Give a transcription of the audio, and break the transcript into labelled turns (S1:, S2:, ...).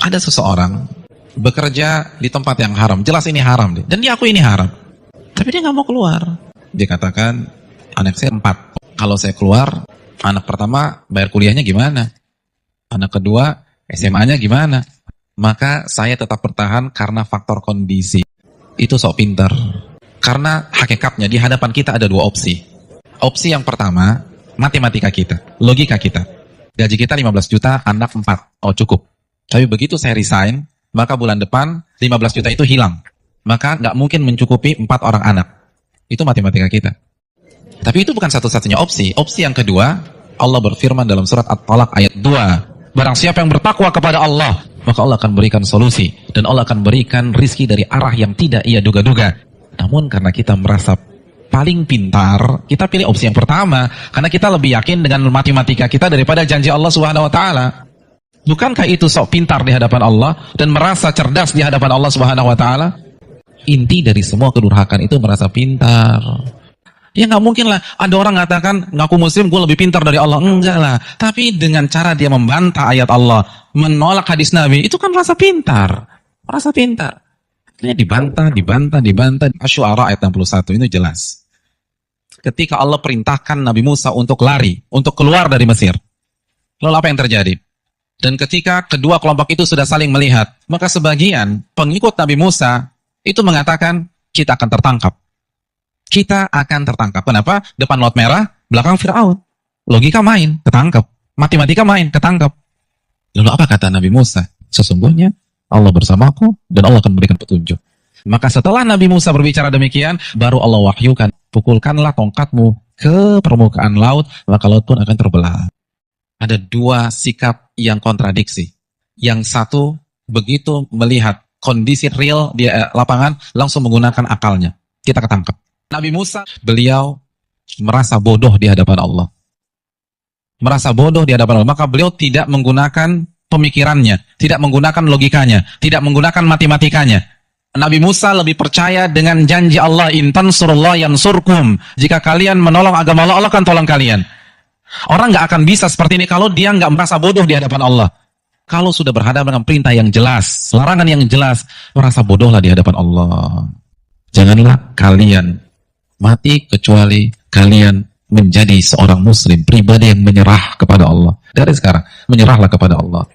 S1: ada seseorang bekerja di tempat yang haram, jelas ini haram deh, dan dia aku ini haram, tapi dia nggak mau keluar. Dia katakan, anak saya 4, kalau saya keluar, anak pertama bayar kuliahnya gimana? Anak kedua SMA-nya gimana? Maka saya tetap bertahan karena faktor kondisi. Itu sok pintar. Karena hakikatnya di hadapan kita ada 2 opsi. Opsi yang pertama, matematika kita, logika kita. Gaji kita 15 juta, anak 4. Oh cukup. Tapi begitu saya resign, maka bulan depan 15 juta itu hilang. Maka nggak mungkin mencukupi 4 orang anak. Itu matematika kita. Tapi itu bukan satu-satunya opsi. Opsi yang kedua, Allah berfirman dalam surat At-Talaq ayat 2. Barang siapa yang bertakwa kepada Allah, maka Allah akan berikan solusi. Dan Allah akan berikan rizki dari arah yang tidak ia duga-duga. Namun karena kita merasa paling pintar, kita pilih opsi yang pertama. Karena kita lebih yakin dengan matematika kita daripada janji Allah Subhanahu Wa Taala. Bukankah itu sok pintar di hadapan Allah dan merasa cerdas di hadapan Allah Subhanahu Wa Taala? Inti dari semua kedurhakaan itu merasa pintar. Ya nggak mungkin lah ada orang mengatakan ngaku muslim gue lebih pintar dari Allah. Enggak lah. Tapi dengan cara dia membantah ayat Allah, menolak hadis Nabi, itu kan rasa pintar. Rasa pintar. Ini dibantah. Asy-Syu'ara ayat 61 itu jelas. Ketika Allah perintahkan Nabi Musa untuk lari, untuk keluar dari Mesir. Lalu apa yang terjadi? Dan ketika kedua kelompok itu sudah saling melihat, maka sebagian pengikut Nabi Musa itu mengatakan kita akan tertangkap. Kita akan tertangkap. Kenapa? Depan laut merah, belakang Fir'aun. Logika main, ketangkap. Matematika main, ketangkap. Lalu apa kata Nabi Musa? Sesungguhnya Allah bersamaku dan Allah akan memberikan petunjuk. Maka setelah Nabi Musa berbicara demikian, baru Allah wahyukan, pukulkanlah tongkatmu ke permukaan laut, maka laut pun akan terbelah. Ada 2 sikap yang kontradiksi. Yang satu, begitu melihat kondisi real di lapangan, langsung menggunakan akalnya. Kita ketangkap. Nabi Musa, beliau merasa bodoh di hadapan Allah. Merasa bodoh di hadapan Allah. Maka beliau tidak menggunakan pemikirannya, tidak menggunakan logikanya, tidak menggunakan matematikanya. Nabi Musa lebih percaya dengan janji Allah, in tansurullah yansurkum. Jika kalian menolong agama Allah, Allah akan tolong kalian. Orang nggak akan bisa seperti ini kalau dia nggak merasa bodoh di hadapan Allah. Kalau sudah berhadapan dengan perintah yang jelas, larangan yang jelas, merasa bodohlah di hadapan Allah. Janganlah kalian mati kecuali kalian menjadi seorang muslim, pribadi yang menyerah kepada Allah. Dari sekarang, menyerahlah kepada Allah.